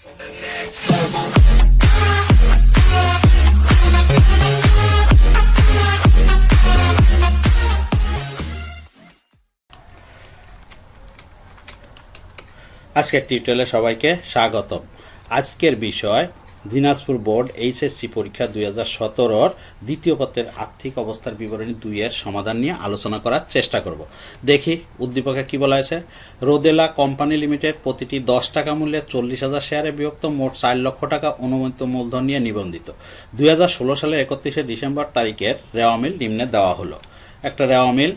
আজকের টিউটোরিয়ালে সবাইকে স্বাগতম। আজকের বিষয় দিনাজপুর বোর্ড এইচএসসি পরীক্ষা 2017-র দ্বিতীয় পত্রের আর্থিক অবস্থার বিবরণী 2-এর সমাধান নিয়ে আলোচনা করার চেষ্টা করব। দেখি উদ্দীপকে কি বলা হয়েছে। রোদেলা কোম্পানি লিমিটেড প্রতিটি 10 টাকা মূল্যে 40,000 শেয়ারে বিভক্ত মোট 4 লক্ষ টাকা অনুমোদিত মূলধন নিয়ে নিবন্ধিত 2016 সালের 31শে ডিসেম্বর তারিখের রেওয়া মিল নিম্নে দেওয়া হলো। একটা রেওয়া মিল,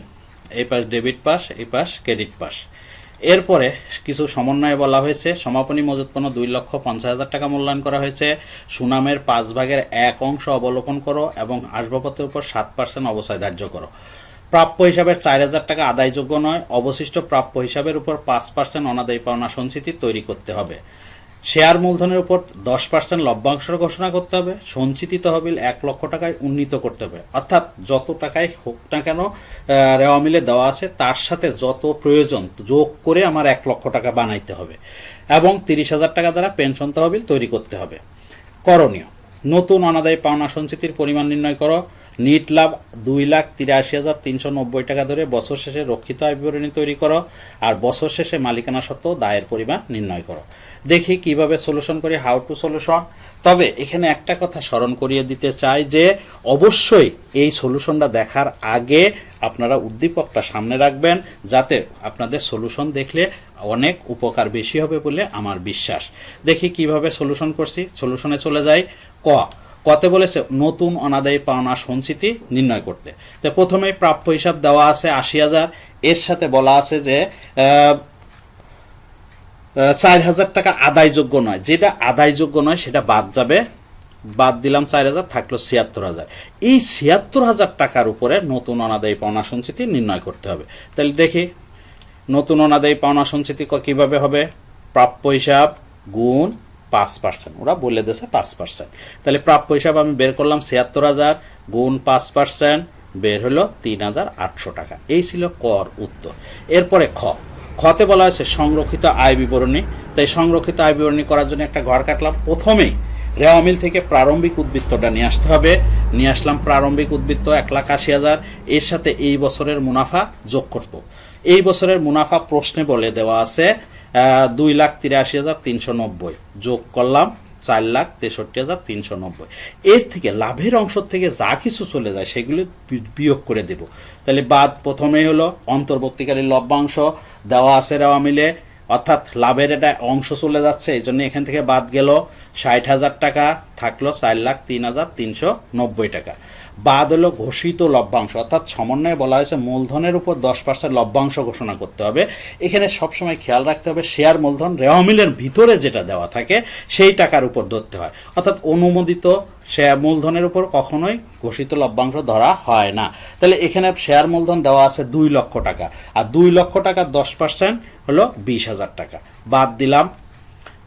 এই পাশ ডেবিট পাস, এই পাশ ক্রেডিট পাস। এরপরে কিছু সমন্বয়ে বলা হয়েছে সমাপনী মজুত পণ্য 2,50,000 টাকা মূল্যায়ন করা হয়েছে। সুনামের 5 ভাগের 1 অংশ অবলোকন করো এবং আসবাবপত্রের উপর 7% অবচয় ধার্য করো। প্রাপ্য হিসাবের 4,000 টাকা আদায়যোগ্য নয়। অবশিষ্ট প্রাপ্য হিসাবের উপর 5% অনাদায়ী পাওনা সঞ্চিতি তৈরি করতে হবে। শেয়ার মূলধনের উপর 10% লভ্যাংশ ঘোষণা করতে হবে। সঞ্চিতি তহবিল 1 লক্ষ টাকায় উন্নীত করতে হবে, অর্থাৎ যত টাকায় হোক না কেন রেওয়া মিলে দেওয়া আছে তার সাথে যত প্রয়োজন যোগ করে আমার 1 লক্ষ টাকা বানাইতে হবে এবং 30,000 টাকা দ্বারা পেনশন তহবিল তৈরি করতে হবে। করণীয়: নতুন অনাদায়ী পাওনা সঞ্চিতির পরিমাণ নির্ণয় করো। নিট লাভ 2,83,390 টাকা ধরে বছর শেষে রক্ষিত আয় বিবরণী তৈরি করো আর বছর শেষে মালিকানা সত্ত্ব দায়ের পরিমাণ নির্ণয় করো। দেখি কিভাবে সলিউশন করি, হাউ টু সলিউশন। তবে এখানে একটা কথা স্মরণ করিয়ে দিতে চাই যে অবশ্যই এই সলিউশনটা দেখার আগে আপনারা উদ্দীপকটা সামনে রাখবেন, যাতে আপনাদের সলিউশন দেখলে অনেক উপকার বেশি হবে বলে আমার বিশ্বাস। দেখি কিভাবে সলিউশন করছি। সলিউশনে চলে যাই। কতে বলেছে নতুন অনাদায়ী পাওনা সঞ্চিতি নির্ণয় করতে। তো প্রথমেই প্রাপ্য হিসাব দেওয়া আছে 80,000, এর সাথে বলা আছে যে 4,000 টাকা আদায়যোগ্য নয়। যেটা আদায়যোগ্য নয় সেটা বাদ যাবে, বাদ দিলাম 4,000, থাকলো 76,000। এই 76,000 টাকার উপরে নতুন অনাদায়ী পাওনা সঞ্চিতি নির্ণয় করতে হবে। তাহলে দেখি নতুন অনাদায়ী পাওনা সঞ্চিতি কিভাবে হবে। প্রাপ্য হিসাব গুণ 5%, ওরা বলে দিয়েছে 5%। তাহলে প্রাপ্য হিসাব আমি বের করলাম 76,000 গুণ 5%, বের হলো 3,800 টাকা। এই ছিল কর উত্তর। এরপরে খতে বলা হয়েছে সংরক্ষিত আয় বিবরণী। তাই সংরক্ষিত আয় বিবরণী করার জন্য একটা ঘর কাটলাম। প্রথমেই রেওয়া মিল থেকে প্রারম্ভিক উদ্বৃত্তটা নিয়ে আসতে হবে। নিয়ে আসলাম প্রারম্ভিক উদ্বৃত্ত 1,80,000, এর সাথে এই বছরের মুনাফা যোগ করব। এই বছরের মুনাফা প্রশ্নে বলে দেওয়া আছে 2,83,390, যোগ করলাম 4,63,390। এর থেকে লাভের অংশ থেকে যা কিছু চলে যায় সেগুলো বিয়োগ করে দেব। তাহলে বাদ প্রথমেই হলো অন্তর্বর্তীকালীন লভ্যাংশ দেওয়া আছে রেওয়া মিলে, অর্থাৎ লাভের এটা অংশ চলে যাচ্ছে, এই জন্য এখান থেকে বাদ গেল 60,000 টাকা, থাকলো 4,03,390 টাকা। বাদ হলো ঘোষিত লভ্যাংশ, অর্থাৎ সমন্বয়ে বলা হয়েছে মূলধনের উপর 10% লভ্যাংশ ঘোষণা করতে হবে। এখানে সবসময় খেয়াল রাখতে হবে শেয়ার মূলধন রেওয়া মিলের ভিতরে যেটা দেওয়া থাকে সেই টাকার উপর ধরতে হয়, অর্থাৎ অনুমোদিত শেয়ার মূলধনের উপর কখনোই ঘোষিত লভ্যাংশ ধরা হয় না। তাহলে এখানে শেয়ার মূলধন দেওয়া আছে 2 লক্ষ টাকা, আর 2 লক্ষ টাকার 10% হলো 20,000 টাকা। বাদ দিলাম,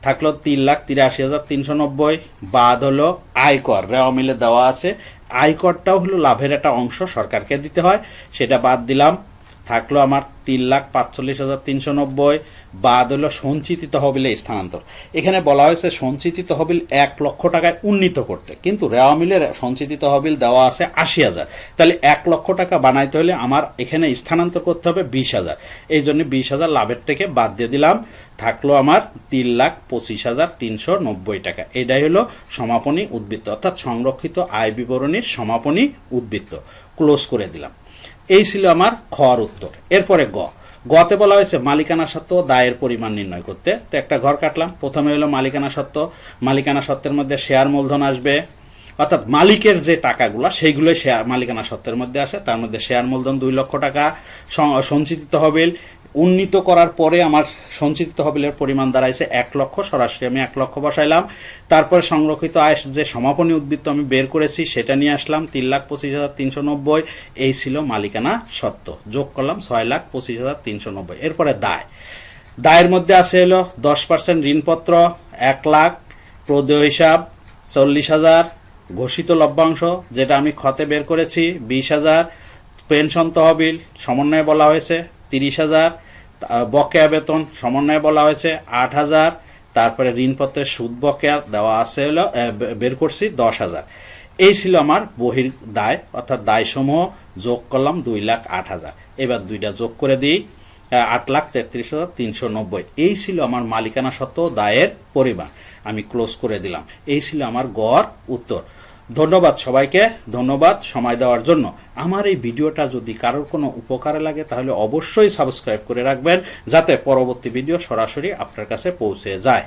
থাকলো 3,83,390। বাদ হলো আয়কর, রেওয়া মিলে দেওয়া আছে আয়করটাও হলো লাভের একটা অংশ, সরকারকে দিতে হয়, সেটা বাদ দিলাম, থাকলো আমার 3,45,390। বাদ হলো সঞ্চিত তহবিলে স্থানান্তর। এখানে বলা হয়েছে সঞ্চিত তহবিল 1 লক্ষ টাকায় উন্নীত করতে, কিন্তু রেওয়া মিলের সঞ্চিত তহবিল দেওয়া আছে 80,000। তাহলে 1 লক্ষ টাকা বানাইতে হলে আমার এখানে স্থানান্তর করতে হবে 20,000, এই জন্য 20,000 লাভের থেকে বাদ দিয়ে দিলাম, থাকলো আমার 3,25,390 টাকা। এটাই হলো সমাপনী উদ্বৃত্ত, অর্থাৎ সংরক্ষিত আয় বিবরণীর সমাপনী উদ্বৃত্ত। ক্লোজ করে দিলাম। এই ছিল আমার খর উত্তর। এরপরে গতে বলা হয়েছে মালিকানা সত্ত্ব দায়ের পরিমাণ নির্ণয় করতে। তো একটা ঘর কাটলাম। প্রথমে হলো মালিকানা সত্ত্ব। মালিকানা সত্ত্বের মধ্যে শেয়ার মূলধন আসবে, অর্থাৎ মালিকের যে টাকাগুলো সেইগুলোই শেয়ার মালিকানা সত্ত্বের মধ্যে আসে। তার মধ্যে শেয়ার মূলধন 2 লক্ষ টাকা, সঞ্চিত তহবিল উন্নীত করার পরে আমার সঞ্চিত তহবিলের পরিমাণ দাঁড়াইছে 1 লক্ষ, সরাসরি আমি 1 লক্ষ বসাইলাম। তারপরে সংরক্ষিত আয় যে সমাপনী উদ্বৃত্ত আমি বের করেছি সেটা নিয়ে আসলাম 3,25,390। এই ছিল মালিকানা সত্ত্ব, যোগ করলাম 6,25,390। এরপরে দায়ের মধ্যে আছে হলো 10% ঋণপত্র 1 লাখ, প্রদেয় হিসাব 40,000, ঘোষিত লভ্যাংশ যেটা আমি খতে বের করেছি 20,000, পেনশন তহবিল সমন্বয়ে বলা হয়েছে 30,000, বকেয়া বেতন সমন্বয়ে বলা হয়েছে 8,000, তারপরে ঋণপত্রের সুদ বকেয়া দেওয়া আছে হলো বের করছি 10,000। এই ছিল আমার বহির দায়, অর্থাৎ দায়সমূহ যোগ করলাম 2,08,000। এবার দুইটা যোগ করে দিই 8,33,390। এই ছিল আমার মালিকানা সত্ত্ব দায়ের পরিমাণ। আমি ক্লোজ করে দিলাম। এই ছিল আমার গড় উত্তর। ধন্যবাদ সবাইকে, ধন্যবাদ সময় দেওয়ার জন্য। আমার এই ভিডিওটা যদি কারোর কোনো উপকারে লাগে তাহলে অবশ্যই সাবস্ক্রাইব করে রাখবেন, যাতে পরবর্তী ভিডিও সরাসরি আপনার কাছে পৌঁছে যায়।